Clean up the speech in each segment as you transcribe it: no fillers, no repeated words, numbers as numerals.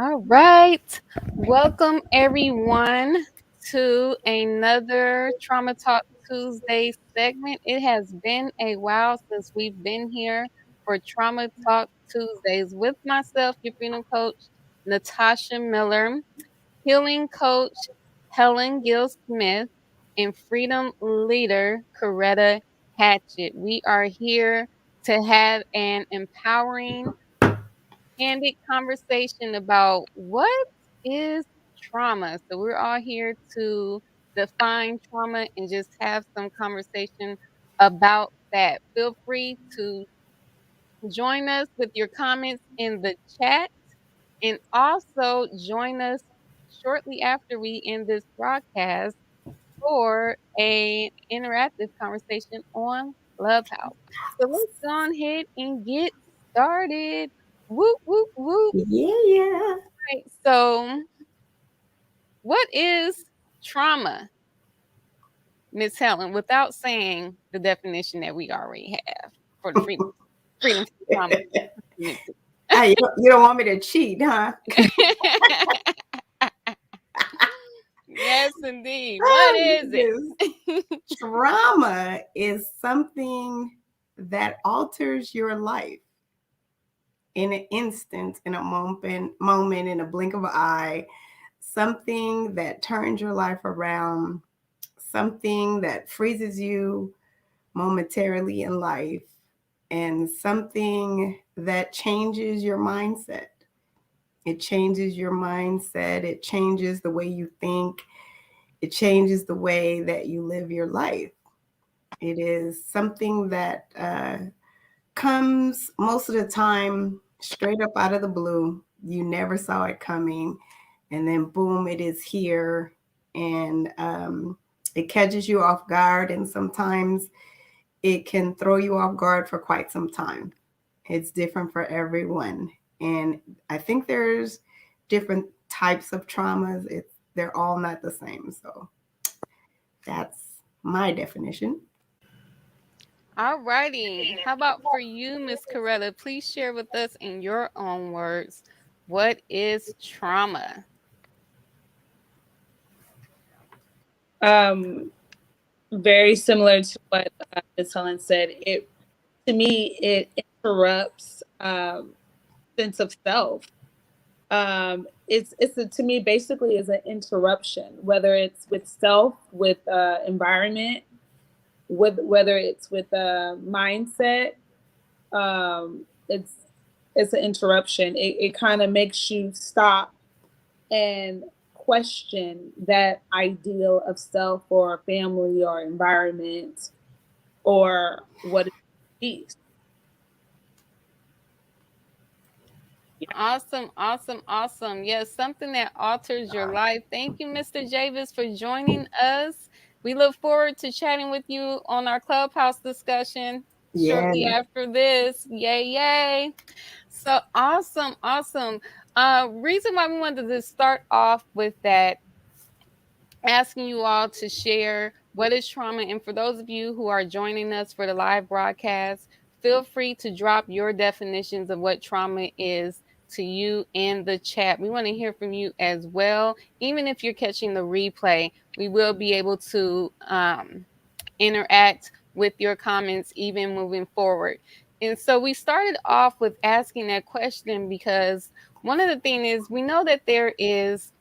All right. Welcome everyone to another Trauma Talk Tuesday segment. It has been a while since we've been here for Trauma Talk Tuesdays with myself, your freedom coach, Natasha Miller, healing coach, Helen Gill Smith, and freedom leader, Coretta Hatchett. We are here to have an empowering candid conversation about what is trauma. So we're all here to define trauma and just have some conversation about that. Feel free to join us with your comments in the chat and also join us shortly after we end this broadcast for a interactive conversation on Clubhouse. So let's go ahead and get started. Whoop, whoop, whoop. Yeah. Right. So, what is trauma, Miss Helen, without saying the definition that we already have for the freedom from trauma community? You don't want me to cheat, huh? Yes, indeed. What Oh, is goodness. it? Trauma is something that alters your life in an instant, in a moment, in a blink of an eye. Something that turns your life around. Something that freezes you momentarily in life, and something that changes your mindset. It changes your mindset. It changes the way you think. It changes the way that you live your life. It is something that comes most of the time straight up out of the blue. You never saw it coming. And then, boom, it is here. And it catches you off guard. And sometimes it can throw you off guard for quite some time. It's different for everyone. And I think there's different types of traumas. They're all not the same. So that's my definition. All righty. How about for you, Miss Coretta? Please share with us in your own words what is trauma? Um, Very similar to what Ms. Helen said. To me, it interrupts sense of self. To me basically is an interruption, whether it's with self, with environment, with whether it's with mindset. Um, it's it's an interruption. It kind of makes you stop and question that ideal of self or family or environment or what it is. Awesome, awesome, awesome. Yes, something that alters your life. Thank you, Mr. Javis, for joining us. We look forward to chatting with you on our clubhouse discussion Yeah. shortly after this. Yay, yay. So awesome, awesome. Reason why we wanted to start off with that, asking you all to share what is trauma. And for those of you who are joining us for the live broadcast, feel free to drop your definitions of what trauma is to you in the chat. We want to hear from you as well. Even if you're catching the replay, we will be able to interact with your comments even moving forward. And so we started off with asking that question because one of the things is we know that there is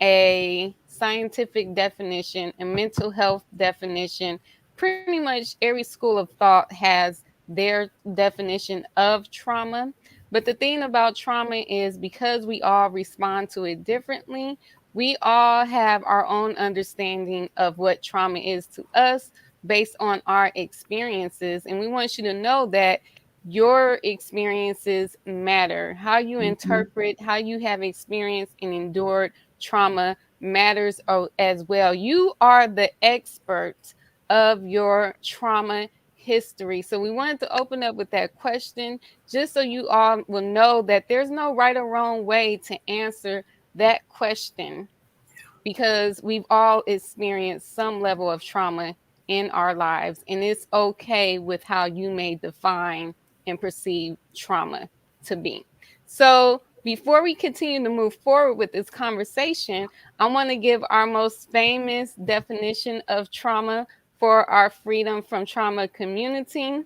a scientific definition, a mental health definition. Pretty much every school of thought has their definition of trauma. But the thing about trauma is because we all respond to it differently, we all have our own understanding of what trauma is to us based on our experiences. And we want you to know that your experiences matter. How you Mhm. interpret, how you have experienced and endured trauma matters as well. You are the expert of your trauma history. So we wanted to open up with that question just so you all will know that there's no right or wrong way to answer that question because we've all experienced some level of trauma in our lives, and it's okay with how you may define and perceive trauma to be. So, Before we continue to move forward with this conversation, I want to give our most famous definition of trauma for our Freedom from Trauma community.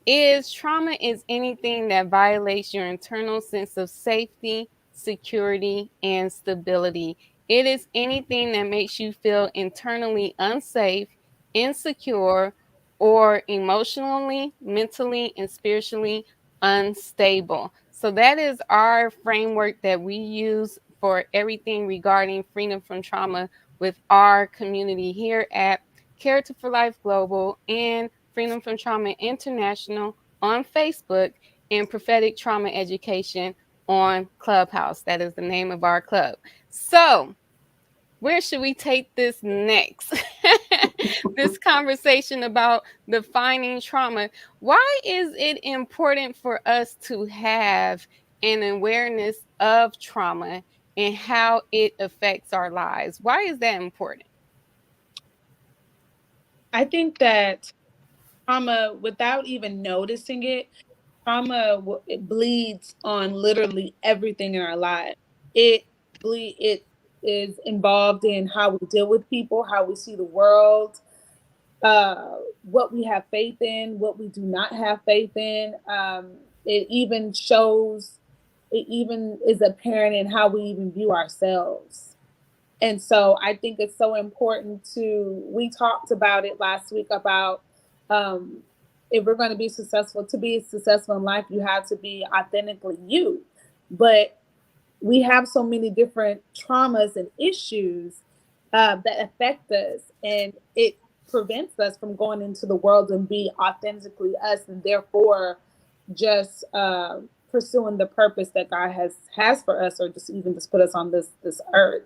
Is trauma is anything that violates your internal sense of safety, security, and stability. It is anything that makes you feel internally unsafe, insecure, or emotionally, mentally, and spiritually unstable. So that is our framework that we use for everything regarding freedom from trauma with our community here at Character for Life Global and Freedom from Trauma International on Facebook, and Prophetic Trauma Education on Clubhouse. That is the name of our club. So, where should we take this next? This conversation about defining trauma. Why is it important for us to have an awareness of trauma and how it affects our lives? Why is that important? I think that trauma, without even noticing it, it bleeds on literally everything in our lives. It is involved in how we deal with people, how we see the world, what we have faith in, what we do not have faith in. It even shows, it even is apparent in how we even view ourselves. And so I think it's so important we talked about it last week about um, if we're going to be successful in life, you have to be authentically you. But we have so many different traumas and issues that affect us, and it prevents us from going into the world and be authentically us, and therefore just pursuing the purpose that God has for us, or just put us on this earth.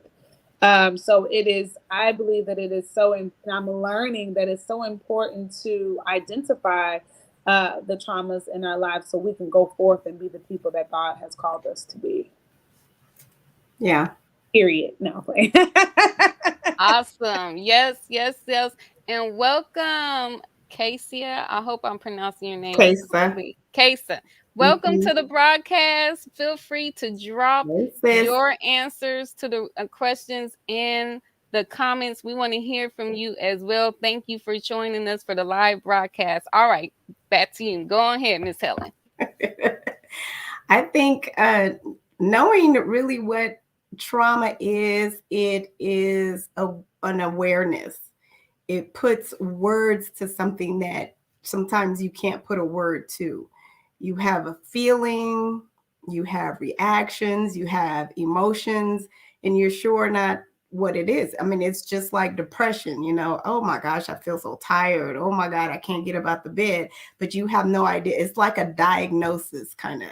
So it is, I believe that it is and I'm learning that it's so important to identify the traumas in our lives so we can go forth and be the people that God has called us to be. Yeah. Period. No. Awesome. Yes, yes, yes. And welcome, Kasia. I hope I'm pronouncing your name Kesa. correctly. Kasa. Welcome Mm-hmm. to the broadcast. Feel free to drop Hey, sis. your answers to the questions in the comments. We want to hear from you as well. Thank you for joining us for the live broadcast. All right, back to you. Go ahead, Miss Helen. I think knowing really what trauma is, it is an awareness. It puts words to something that sometimes you can't put a word to. You have a feeling, you have reactions, you have emotions, and you're sure not what it is. I mean, it's just like depression, oh my gosh, I feel so tired. Oh my God, I can't get up out the bed. But you have no idea. It's like a diagnosis kind of.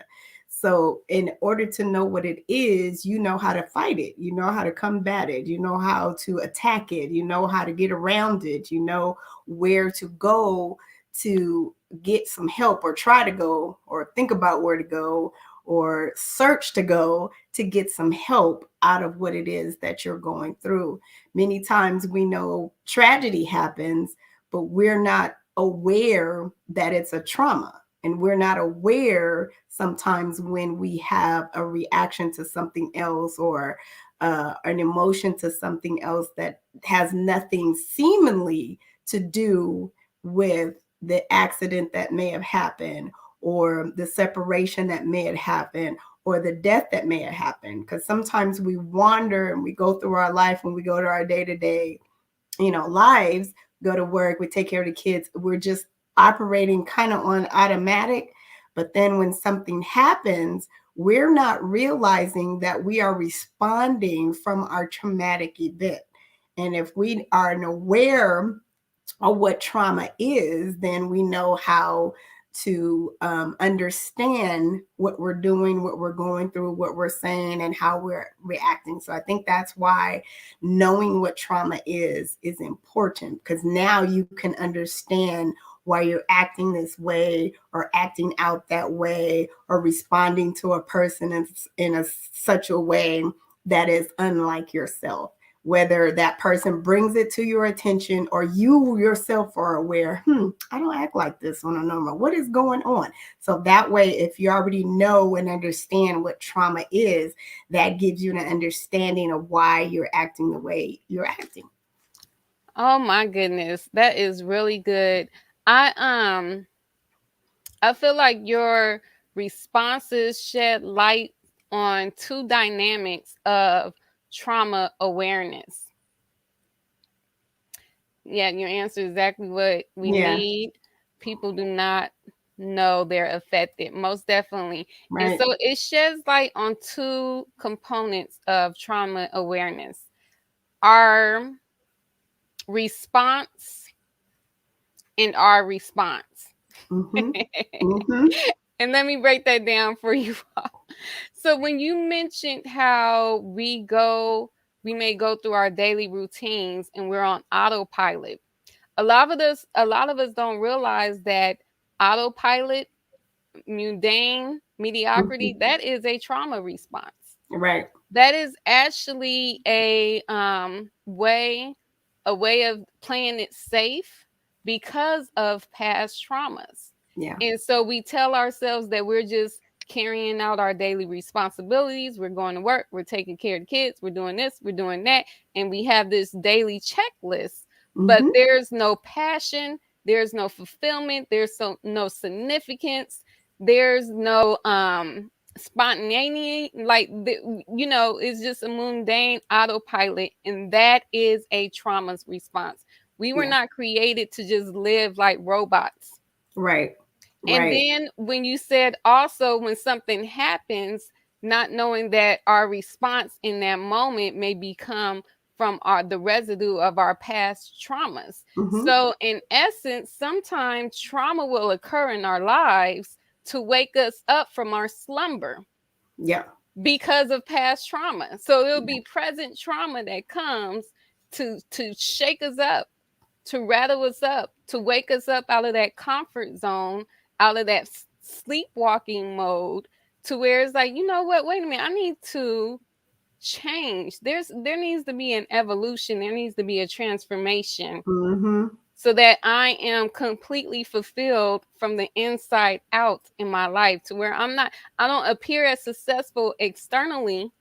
So, in order to know what it is, you know how to fight it, you know how to combat it, you know how to attack it, you know how to get around it, you know where to go to get some help, or try to go, or think about where to go, or search to go to get some help out of what it is that you're going through. Many times we know tragedy happens, but we're not aware that it's a trauma. And we're not aware sometimes when we have a reaction to something else, or an emotion to something else that has nothing seemingly to do with the accident that may have happened, or the separation that may have happened, or the death that may have happened. Because sometimes we wander and we go through our life, when we go to our day-to-day lives, go to work, we take care of the kids, we're just operating kind of on automatic. But then when something happens, we're not realizing that we are responding from our traumatic event. And if we aren't aware of what trauma is, then we know how to understand what we're doing, what we're going through, what we're saying, and how we're reacting. So I think that's why knowing what trauma is important, because now you can understand why you're acting this way, or acting out that way, or responding to a person in such a way that is unlike yourself. whether that person brings it to your attention or you yourself are aware, I don't act like this on a normal. What is going on? So that way, if you already know and understand what trauma is, that gives you an understanding of why you're acting the way you're acting. Oh my goodness, that is really good. I um I feel like your responses shed light on two dynamics of trauma awareness. Yeah, your answer is exactly what we Yeah, need. People do not know they're affected, most definitely. And right. so it sheds light on two components of trauma awareness: our response and our response. Mm-hmm. Mm-hmm. And let me break that down for you all. So when you mentioned how we may go through our daily routines and we're on autopilot. A lot of us don't realize that autopilot, mundane, Mm-hmm. mediocrity, that is a trauma response. Right. That is actually a way of playing it safe because of past traumas. Yeah. And so we tell ourselves that we're just carrying out our daily responsibilities. We're going to work, we're taking care of the kids, we're doing this, we're doing that, and we have this daily checklist. But Mm-hmm. there's no passion, there's no fulfillment, no significance, there's no spontaneity. It's just a mundane autopilot, and that is a trauma's response. We were Yeah. not created to just live like robots. Right. And Right. then when you said also, when something happens, not knowing that our response in that moment may become from the residue of our past traumas. Mm-hmm. So in essence, sometimes trauma will occur in our lives to wake us up from our slumber Yeah. because of past trauma. So it'll Yeah. be present trauma that comes to shake us up, to rattle us up, to wake us up out of that comfort zone, out of that sleepwalking mode, to where it's like, you know what? Wait a minute, I need to change. There needs to be an evolution. There needs to be a transformation Mm-hmm. so that I am completely fulfilled from the inside out in my life, to where I don't appear as successful externally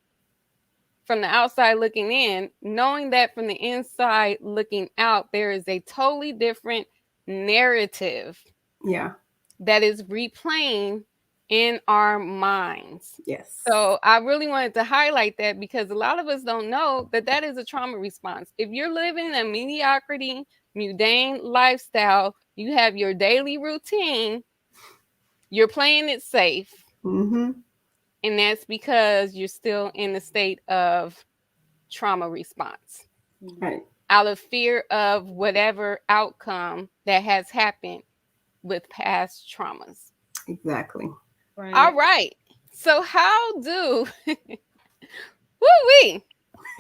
from the outside looking in, knowing that from the inside looking out, there is a totally different narrative Yeah. that is replaying in our minds. Yes. So I really wanted to highlight that because a lot of us don't know that that is a trauma response. If you're living a mediocrity, mundane lifestyle, you have your daily routine, you're playing it safe, Mm-hmm. and that's because you're still in the state of trauma response, Right. out of fear of whatever outcome that has happened with past traumas. Exactly. Right. All right. So how do woo wee?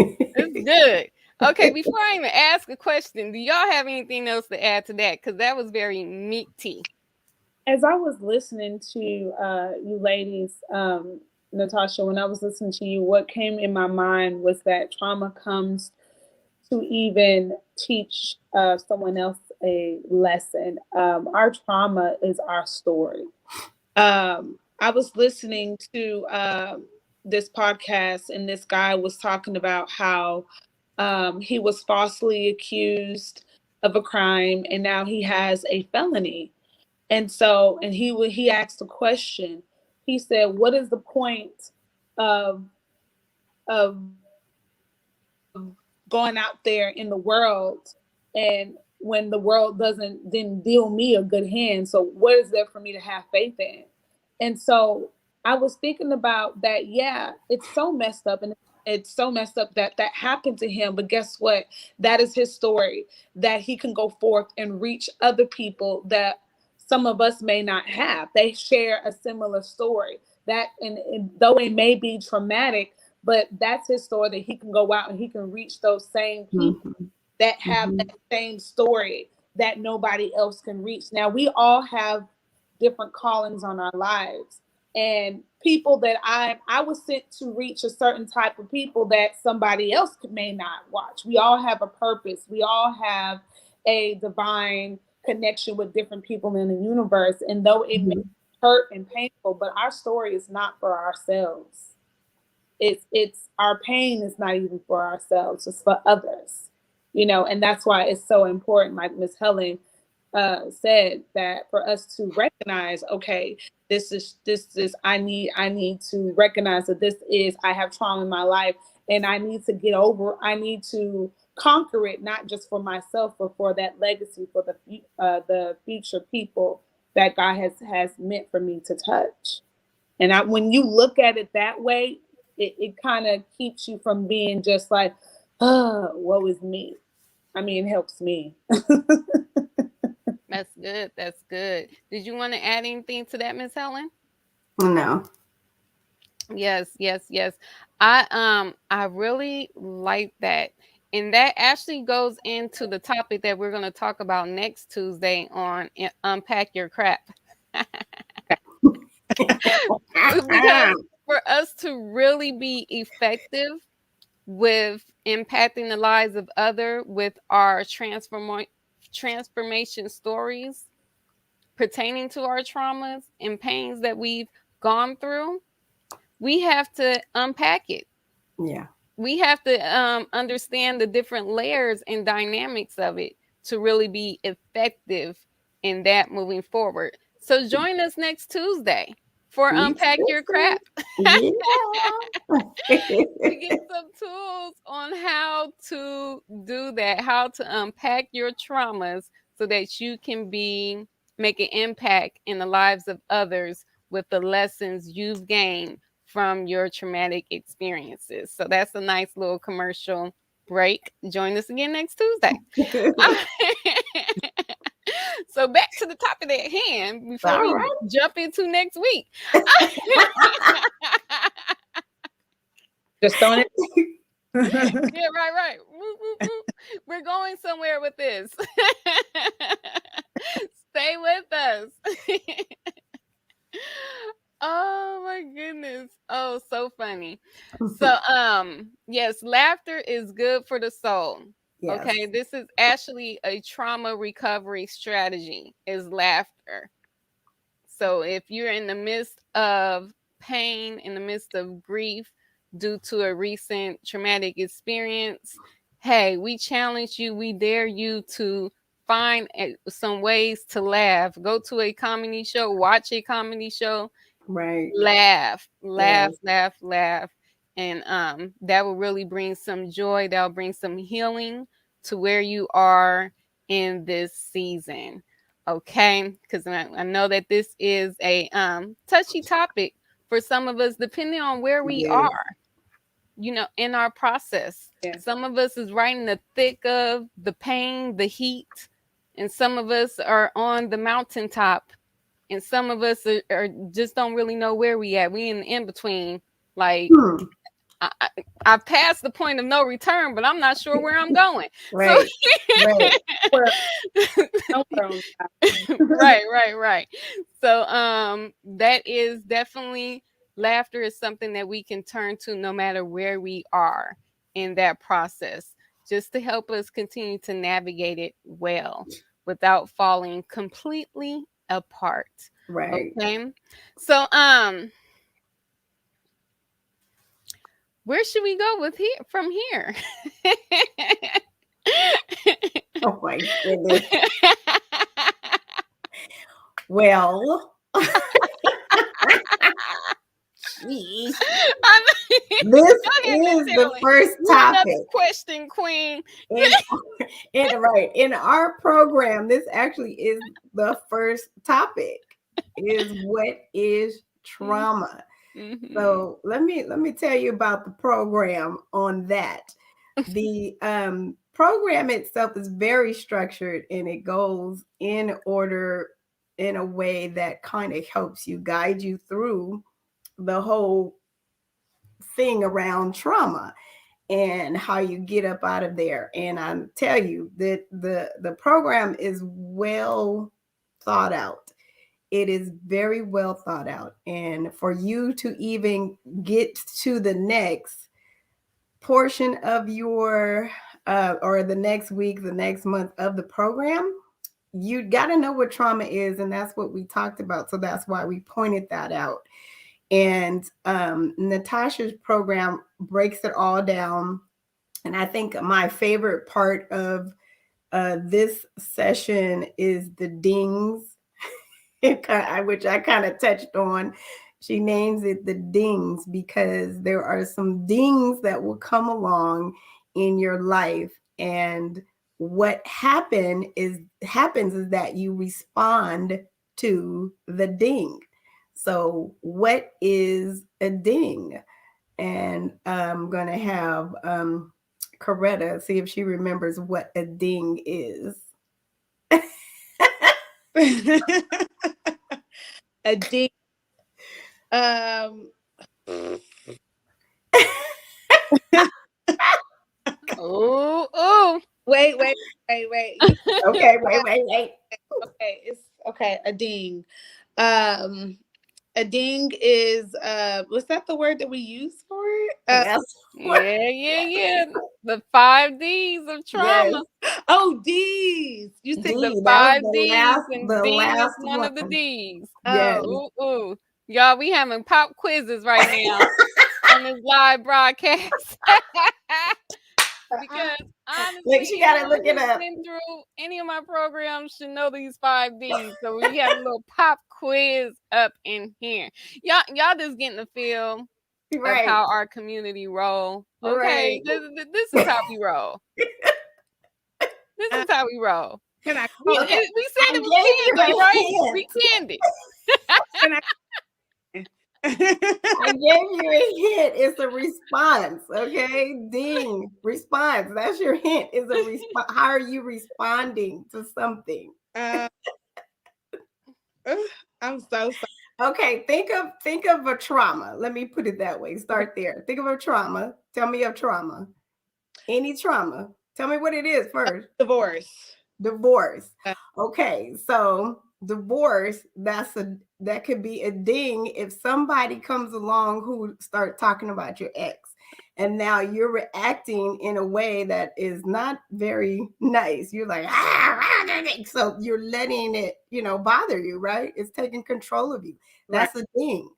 It's good. Okay, before I even ask a question, do y'all have anything else to add to that? Because that was very meaty. As I was listening to you ladies, Natasha, when I was listening to you, what came in my mind was that trauma comes to even teach someone else a lesson. Our trauma is our story. I was listening to this podcast, and this guy was talking about how he was falsely accused of a crime, and now he has a felony. And so, and he asked a question. He said, "What is the point of of going out there in the world, and when the world didn't deal me a good hand? So what is there for me to have faith in?" And so I was thinking about that. Yeah, it's so messed up, and it's so messed up that that happened to him. But guess what? That is his story, that he can go forth and reach other people that some of us may not have. They share a similar story. That, and though it may be traumatic, but that's his story, that he can go out and he can reach those same people Mm-hmm. that have Mm-hmm. that same story that nobody else can reach. Now, we all have different callings on our lives, and people that I was sent to reach a certain type of people that somebody else may not watch. We all have a purpose. We all have a divine connection with different people in the universe. And though it may hurt and painful, but our story is not for ourselves. It's our pain is not even for ourselves, it's for others. And that's why it's so important, like Miss Helen said, that for us to recognize, okay, this is I need to recognize that I have trauma in my life, and I need to get over. I need to conquer it, not just for myself, but for that legacy, for the future people that God has meant for me to touch. And when you look at it that way, it kind of keeps you from being just like, oh, woe is me. I mean, it helps me. That's good. That's good. Did you want to add anything to that, Miss Helen? No. Yes, yes, yes. I really like that. And that actually goes into the topic that we're going to talk about next Tuesday on Unpack Your Crap. Because for us to really be effective with impacting the lives of other with our transformation stories pertaining to our traumas and pains that we've gone through, we have to unpack it. Yeah. We have to understand the different layers and dynamics of it to really be effective in that moving forward. So join us next Tuesday for Unpack Your Crap. Yeah. To get some tools on how to do that, how to unpack your traumas so that you can make an impact in the lives of others with the lessons you've gained from your traumatic experiences. So that's a nice little commercial break. Join us again next Tuesday. So back to the topic at hand before we jump into next week. Just throwing it. Yeah, right. We're going somewhere with this. Stay with us. Oh my goodness. Oh, so funny. So, yes, laughter is good for the soul. Yes. Okay, this is actually a trauma recovery strategy is laughter. So if you're in the midst of pain, in the midst of grief due to a recent traumatic experience, hey, we challenge you, we dare you to find some ways to laugh. Go to a comedy show, watch a comedy show, Right. laugh, laugh, Yes. laugh, laugh. And that will really bring some joy, that will bring some healing to where you are in this season. Okay, because I know that this is a touchy topic for some of us, depending on where we Yes. are, in our process. Yeah. Some of us is right in the thick of the pain, the heat, and some of us are on the mountaintop, and some of us are just don't really know where we at. We in between, like. I've passed the point of no return, but I'm not sure where I'm going. Right. So, right. So, that is definitely laughter is something that we can turn to no matter where we are in that process, just to help us continue to navigate it well without falling completely apart. Right. Okay. So, where should we go from here? Oh my goodness. Well, geez. This is the first topic. Question, Queen. In our program, this actually is the first topic. Is what is trauma? Mm-hmm. So let me tell you about the program on that. The program itself is very structured, and it goes in order in a way that kind of helps you guide you through the whole thing around trauma and how you get up out of there. And I tell you that the program is well thought out. it is very well thought out. And for you to even get to the next portion of your or the next week, the next month of the program, you got to know what trauma is, and that's what we talked about. So that's why we pointed that out. And Natasha's program breaks it all down. And I think my favorite part of this session is the dings, which I kind of touched on. She names it the dings because there are some dings that will come along in your life, and what happens is that you respond to the ding. So, what is a ding? And I'm gonna have Coretta see if she remembers what a ding is. A ding. Um. Oh, oh. Wait. Okay, wait. Okay, it's okay. A ding. Um. A ding is was that the word that we use for it? Yes. Yeah, yeah, yeah. The 5 Ds of Yes. trauma. Oh, D's. You said The D. That was 5 Ds, and the ding is last one of the one. Ds. Yes. oh. Ooh, ooh. Y'all, we having pop quizzes right now on this live broadcast. Because Like honestly, she gotta anyone look it who's up. been through any of my programs should know these 5 Ds. So we have a little pop quiz up in here. Y'all just getting the feel of Right. how our community roll. Okay, Right. this is how we roll. This Uh, is how we roll. can I We call? Okay. we I said it was gave you candid, right? a We hint. candid. Can I? I gave you a hint. It's a response. Okay. Ding. Response. That's your hint. Is a response. How are you responding to something? uh, uh, I'm so sorry. Okay, think of a trauma. Let me put it that way. Okay, Start there. Think of a trauma. Tell me of trauma. Any trauma. Tell me what it is first. divorce. Divorce. Uh, Okay, so divorce, that could be a ding if somebody comes along who start talking about your ex. And now you're reacting in a way that is not very nice. You're like, so you're letting it, bother you, right? It's taking control of you. right, That's a ding.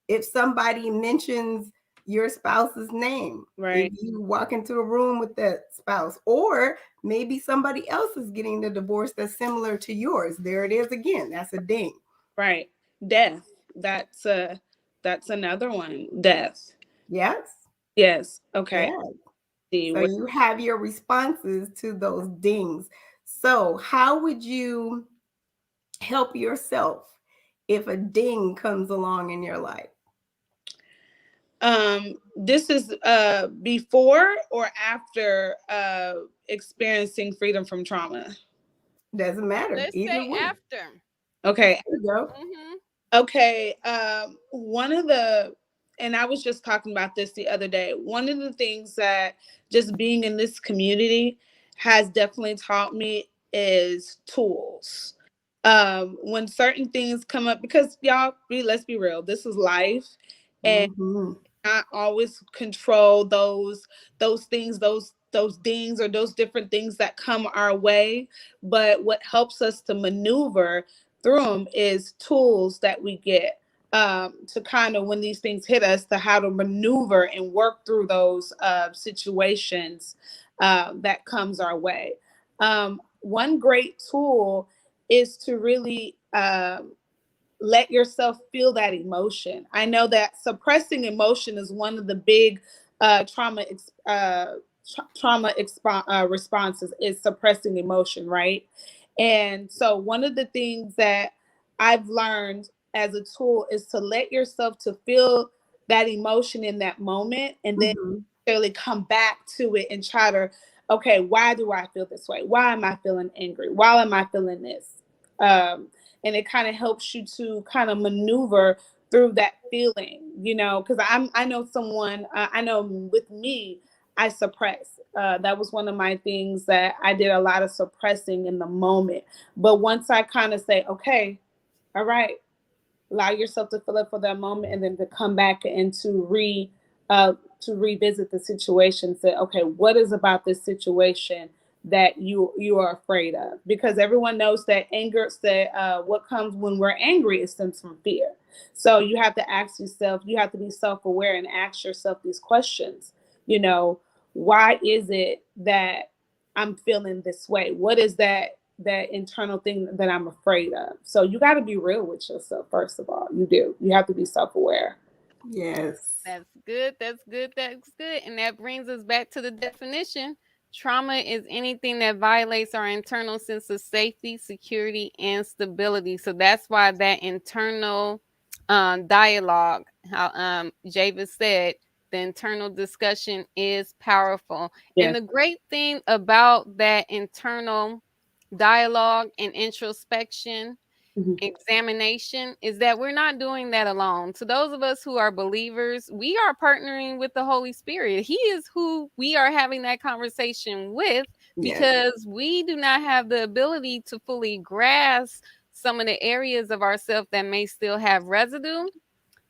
If somebody mentions your spouse's name, if right, you walk into a room with that spouse, or maybe somebody else is getting the divorce that's similar to yours. There it is again. That's a ding. right. Death. That's another one. Death. Yes. Yes. Okay. Yeah. See So what? you have your responses to those dings. So, how would you help yourself if a ding comes along in your life? This is before or after experiencing freedom from trauma. Doesn't matter. Let's Either say way. after. Okay. There you go. Mm-hmm. Okay. One of the, and I was just talking about this the other day. One of the things that just being in this community has definitely taught me is tools. When certain things come up, because y'all, let's be real, this is life, and Mm-hmm. not always control those things, those dings or those different things that come our way. But what helps us to maneuver through them is tools that we get, to kind of, when these things hit us, to how to maneuver and work through those situations that comes our way. One great tool is to really let yourself feel that emotion. I know that suppressing emotion is one of the big responses, is suppressing emotion, right? And so one of the things that I've learned as a tool is to let yourself to feel that emotion in that moment, and then Mm-hmm. really come back to it and try to, okay, why do I feel this way? Why am I feeling angry? Why am I feeling this? Um, and it kind of helps you to kind of maneuver through that feeling, because I know someone, I know with me, I suppress. That was one of my things, that I did a lot of suppressing in the moment. But once I kind of say, okay, all right, allow yourself to feel it for that moment, and then to come back and to revisit the situation. Say, okay, what is about this situation that you are afraid of? Because everyone knows that anger, that what comes when we're angry, is stems from fear. So you have to ask yourself, you have to be self-aware and ask yourself these questions. You know, why is it that I'm feeling this way? What is that internal thing that I'm afraid of? So you got to be real with yourself. First of all, you do. You have to be self-aware. Yes. That's good. That's good. That's good. And that brings us back to the definition. Trauma is anything that violates our internal sense of safety, security, and stability. So that's why that internal dialogue, how Javis said, the internal discussion is powerful. And Yes. the great thing about that internal dialogue and introspection, Mhm. examination, is that we're not doing that alone. To those of us who are believers, we are partnering with the Holy Spirit. He is who we are having that conversation with, Yes. because we do not have the ability to fully grasp some of the areas of ourselves that may still have residue,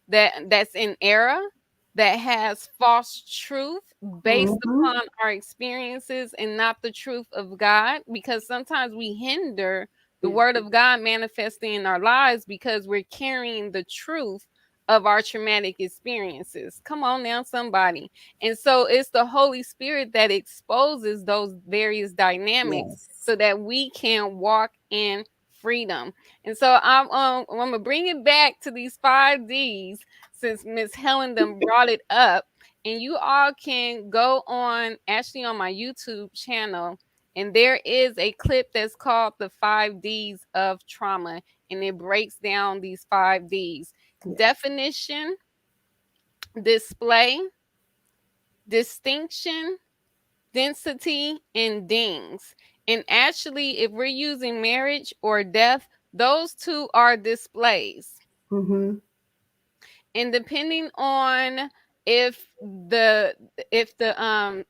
that's in error, that has false truth based Mm-hmm. upon our experiences and not the truth of God, because sometimes we hinder the word of God manifesting in our lives because we're carrying the truth of our traumatic experiences. Come on now, somebody. And so it's the Holy Spirit that exposes those various dynamics Yes. so that we can walk in freedom. And so I'm gonna bring it back to these 5 Ds, since Miss Helen them brought it up. And you all can go on, actually, on my YouTube channel, and there is a clip that's called the 5 Ds of trauma, and it breaks down these 5 Ds: Yes. definition, display, distinction, density, and dings. And actually, if we're using marriage or death, those two are displays. Mm-hmm. And depending on if the if the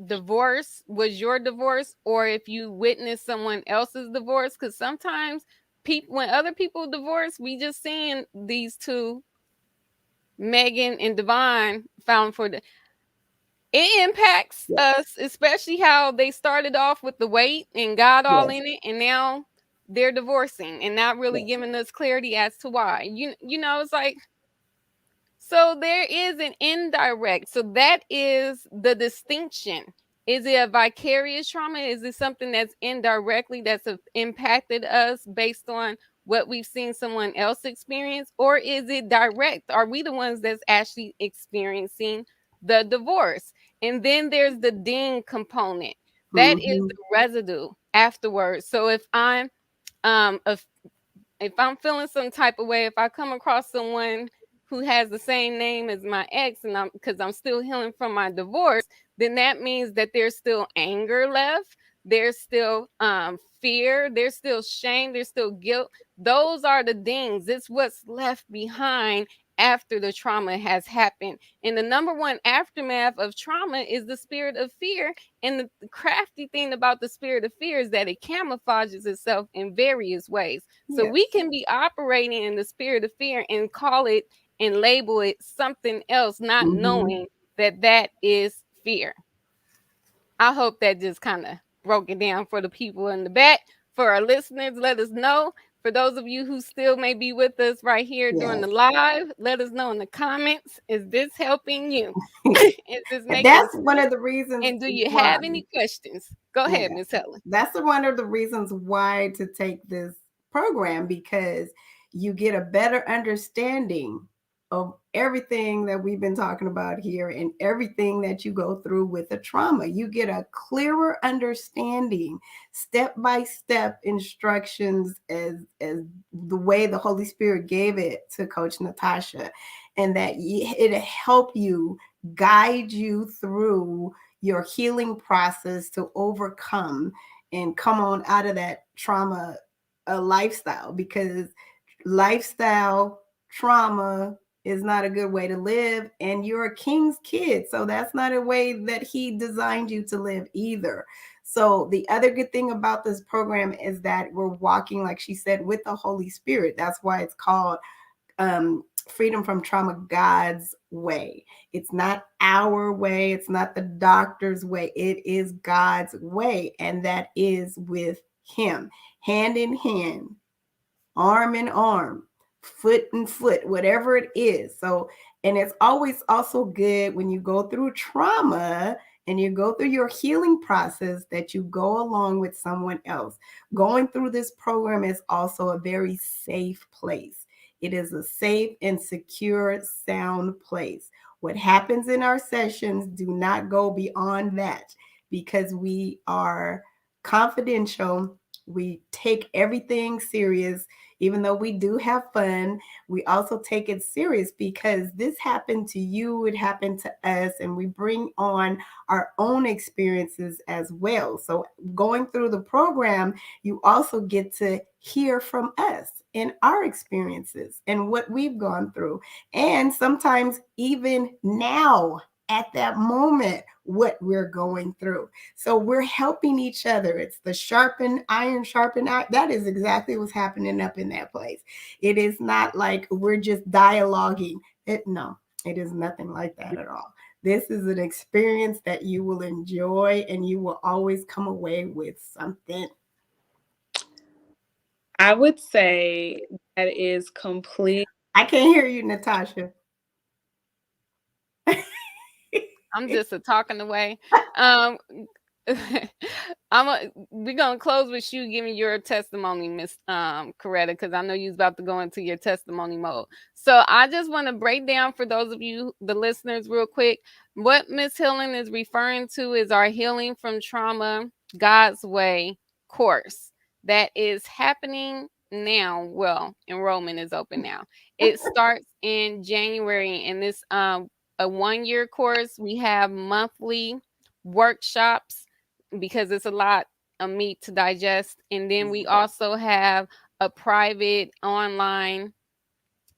divorce was your divorce, or if you witnessed someone else's divorce, because sometimes people, when other people divorce, we just seeing these two, Megan and Devon, found for the, it impacts Yes. us, especially how they started off with the weight and got all Yes. in it, and now they're divorcing and not really Yes. giving us clarity as to why. It's like, so there is an indirect. So that is the distinction. Is it a vicarious trauma? Is it something that's indirectly that's impacted us based on what we've seen someone else experience? Or is it direct? Are we the ones that's actually experiencing the divorce? And then there's the ding component. That is Mm-hmm. the residue afterwards. So um if if I'm feeling some type of way, if I come across someone who has the same name as my ex, and I'm still healing from my divorce, then that means that there's still anger left, there's still fear, there's still shame, there's still guilt. Those are the things. It's what's left behind after the trauma has happened. And the number one aftermath of trauma is the spirit of fear. And the crafty thing about the spirit of fear is that it camouflages itself in various ways. So Yes. we can be operating in the spirit of fear and call it and label it something else, not Mm-hmm. knowing that that is fear. I hope that just kind of broke it down for the people in the back. For our listeners, let us know. For those of you who still may be with us right here during the Yes. live, let us know in the comments. Is this helping you? Is this And making that's one sense? of the reasons And do you why. have any questions? Go ahead, Okay. Miss Helen. That's one of the reasons why to take this program, because you get a better understanding of everything that we've been talking about here and everything that you go through with the trauma. You get a clearer understanding, step by step instructions, as the way the Holy Spirit gave it to Coach Natasha, and that it'll help you, guide you through your healing process to overcome and come on out of that trauma lifestyle, because lifestyle trauma is not a good way to live, and you're a king's kid, so that's not a way that he designed you to live either. So the other good thing about this program is that we're walking, like she said, with the Holy Spirit. That's why it's called freedom from trauma God's way. It's not our way, it's not the doctor's way, it is God's way, and that is with Him, hand in hand, arm in arm, foot in foot, whatever it is. So, and it's always also good when you go through trauma and you go through your healing process that you go along with someone else. Going through this program is also a very safe place. It is a safe and secure, sound place. What happens in our sessions do not go beyond that because we are confidential. We take everything serious. Even though we do have fun, we also take it serious because this happened to you, it happened to us, and we bring on our own experiences as well. So, going through the program, you also get to hear from us in our experiences and what we've gone through. And sometimes, even now, at that moment, what we're going through. So we're helping each other. It's the sharpen iron, sharpen iron. That is exactly what's happening up in that place. It is not like we're just dialoguing. No, it is nothing like that at all. This is an experience that you will enjoy and you will always come away with something. I would say that is complete. I can't hear you, Natasha. I'm just a talking away. Um, we're gonna close with you giving your testimony, Miss Coretta, because I know you're about to go into your testimony mode. So I just want to break down for those of you, the listeners, real quick. What Miss Healing is referring to is our Healing from Trauma God's Way course that is happening now. Well, enrollment is open now. It starts in January, and this a 1 year course. We have monthly workshops because it's a lot of meat to digest. And then we also have a private online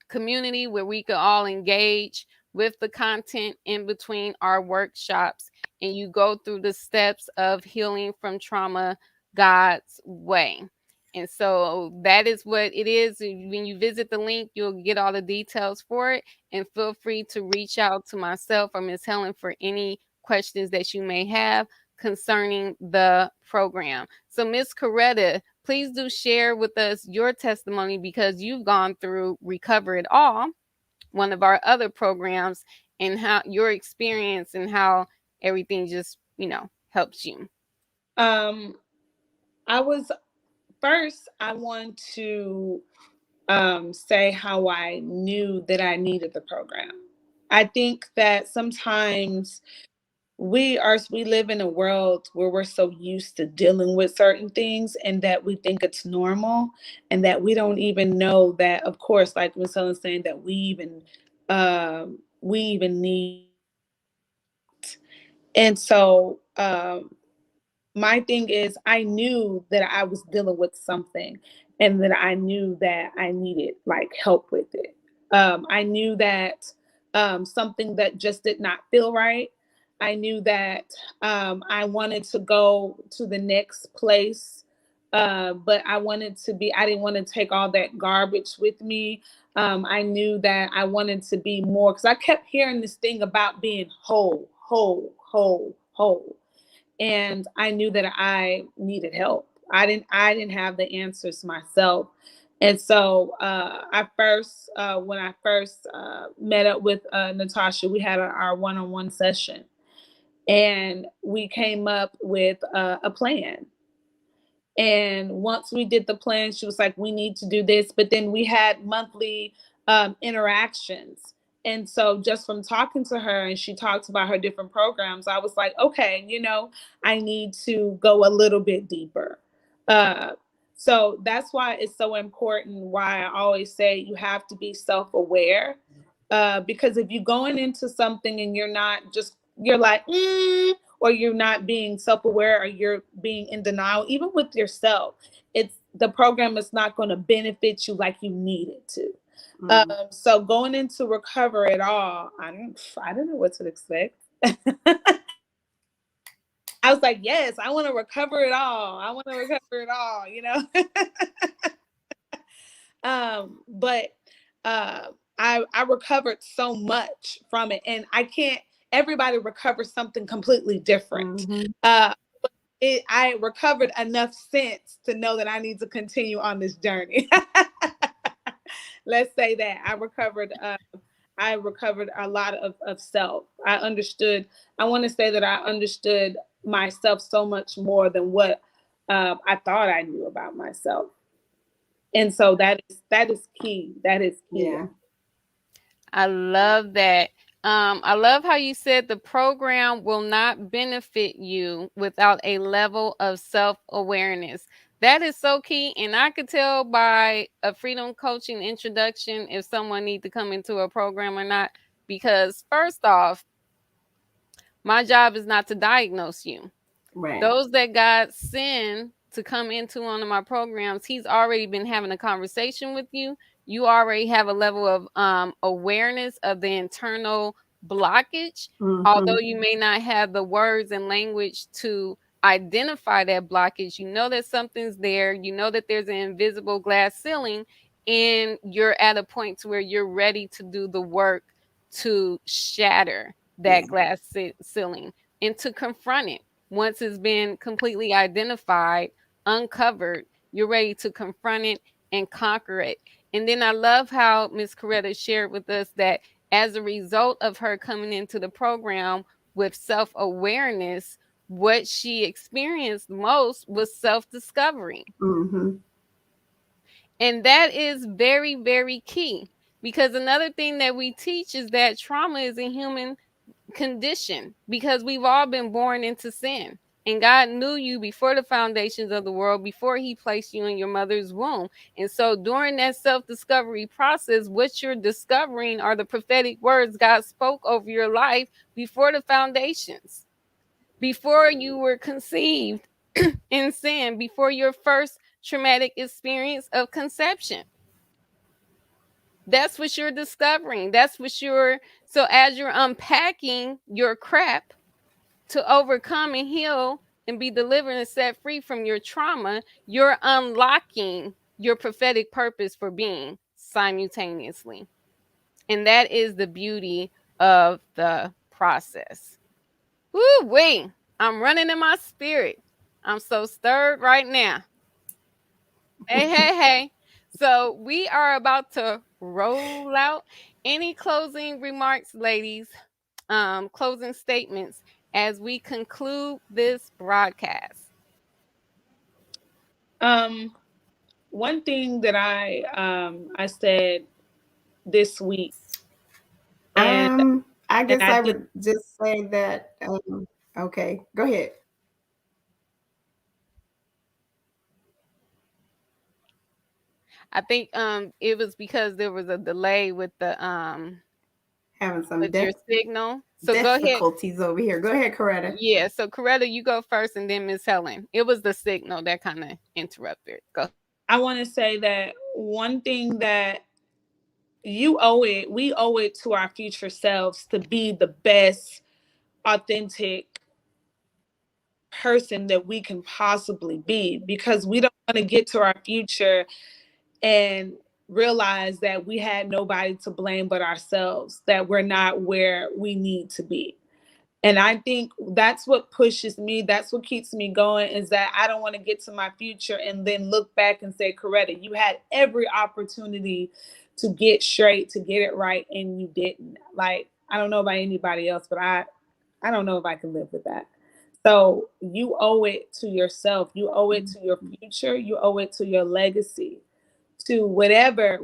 community where we could all engage with the content in between our workshops. And you go through the steps of healing from trauma God's way. And so that is what it is. When you visit the link, you'll get all the details for it. And feel free to reach out to myself or Miss Helen for any questions that you may have concerning the program. So, Miss Coretta, please do share with us your testimony because you've gone through Recover It All, one of our other programs, and how your experience and how everything just, helps you. Um, I was first. I want to say how I knew that I needed the program. I think that sometimes we live in a world where we're so used to dealing with certain things and that we think it's normal and that we don't even know that, of course, like Ms. Helen's saying, that we even need. And so my thing is, I knew that I was dealing with something and that I knew that I needed like help with it. I knew that something that just did not feel right. I knew that I wanted to go to the next place, but I didn't want to take all that garbage with me. I knew that I wanted to be more because I kept hearing this thing about being whole, whole, whole, whole, and I knew that I needed help. I didn't have the answers myself. And so when I first met up with Natasha, we had our one-on-one session, and we came up with a plan. And once we did the plan, she was like, we need to do this. But then we had monthly interactions. And so just from talking to her and she talked about her different programs, I was like, okay, I need to go a little bit deeper. Uh, so that's why it's so important, why I always say you have to be self-aware. Because if you're going into something and you're like, or you're not being self-aware or you're being in denial, even with yourself, the program is not going to benefit you like you need it to. So going into Recover It All, I didn't know what to expect. I was like, yes, I want to recover it all. I want to recover it all, but I recovered so much from it, and I can't. Everybody recovers something completely different. Mm-hmm. Uh, I recovered enough sense to know that I need to continue on this journey. Let's say that I recovered. I recovered a lot of self. I understood. I want to say that I understood myself so much more than what I thought I knew about myself, and so that is key. That is key. Yeah. I love that. I love how you said the program will not benefit you without a level of self awareness. That is so key. And I could tell by a freedom coaching introduction if someone needs to come into a program or not. Because, first off, my job is not to diagnose you. Right. Those that God send to come into one of my programs, He's already been having a conversation with you. You already have a level of awareness of the internal blockage, Mm-hmm. although you may not have the words and language to identify that blockage. You know that something's there. You know that there's an invisible glass ceiling, and you're at a point to where you're ready to do the work to shatter that Yeah. glass ceiling and to confront it. Once it's been completely identified, uncovered, you're ready to confront it and conquer it. And then I love how Miss Coretta shared with us that as a result of her coming into the program with self awareness, what she experienced most was self discovery. Mm-hmm. And that is very, very key. Because another thing that we teach is that trauma is a human condition because we've all been born into sin. And God knew you before the foundations of the world, before He placed you in your mother's womb. And so during that self discovery process, what you're discovering are the prophetic words God spoke over your life before the foundations, before you were conceived in sin, before your first traumatic experience of conception. That's what you're discovering. That's what you're, so as you're unpacking your crap, to overcome and heal and be delivered and set free from your trauma, you're unlocking your prophetic purpose for being simultaneously. And that is the beauty of the process. Woo wee! I'm running in my spirit. I'm so stirred right now. Hey, hey, hey. So we are about to roll out. Any closing remarks, ladies? Closing statements as we conclude this broadcast. Um, One thing that I said this week, and I and guess I I think would just say that. Okay, go ahead. I think it was because there was a delay Having some with your signal. So go ahead. difficulties over here. Go ahead, Coretta. Yeah, so Coretta, you go first and then Miss Helen. It was the signal that kind of interrupted. Go. I want to say that one thing that we owe it to our future selves to be the best authentic person that we can possibly be, because we don't want to get to our future and realize that we had nobody to blame but ourselves, that we're not where we need to be. And I think that's what pushes me, that's what keeps me going, is that I don't want to get to my future and then look back and say, Coretta, you had every opportunity to get straight, to get it right, and you didn't. Like, I don't know about anybody else, but I don't know if I can live with that. So you owe it to yourself. You owe it to your future. You owe it to your legacy, to whatever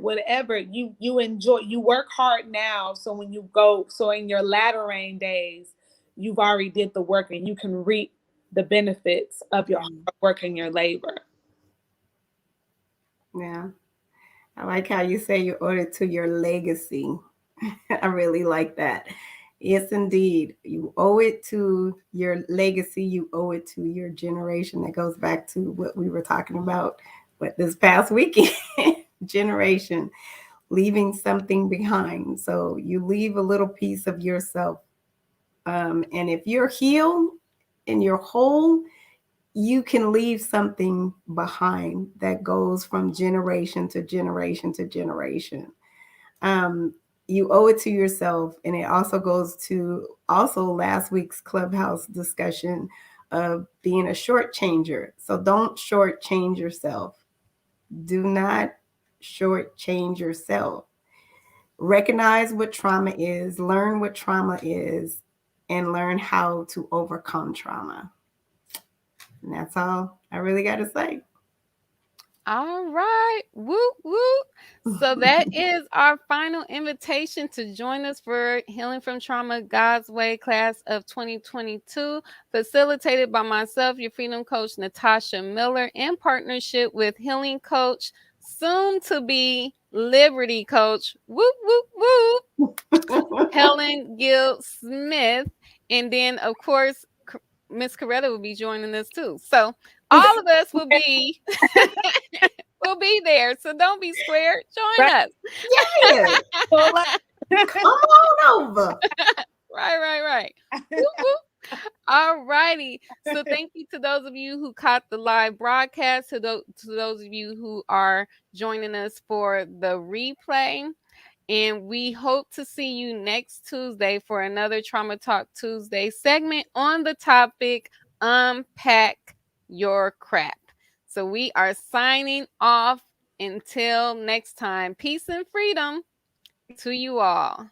you enjoy. You work hard now, so when you go, so in your latter rain days, you've already did the work and you can reap the benefits of your hard work and your labor. Yeah, I like how you say you owe it to your legacy. I really like that. Yes, indeed. You owe it to your legacy. You owe it to your generation. That goes back to what we were talking about this past weekend. Generation, leaving something behind. So you leave a little piece of yourself. And if you're healed and you're whole, you can leave something behind that goes from generation to generation to generation. Um, you owe it to yourself, and it also goes to also last week's clubhouse discussion of being a short changer. So don't shortchange yourself. Do not shortchange yourself. Recognize what trauma is, learn what trauma is, and learn how to overcome trauma. And that's all I really got to say. All right. Woo woo. So that is our final invitation to join us for Healing from Trauma God's Way class of 2022, facilitated by myself, your freedom coach Natasha Miller, in partnership with healing coach, soon to be Liberty coach, woo woo woo, Helen Gill Smith, and then of course Miss Coretta will be joining us too. So all of us will be there. So don't be squared. Join Right. us. Yes, So, like, come on over. Right. Woo, woo. All righty. So thank you to those of you who caught the live broadcast, to those of you who are joining us for the replay. And we hope to see you next Tuesday for another Trauma Talk Tuesday segment on the topic Unpack Your Crap. So we are signing off until next time. Peace and freedom to you all.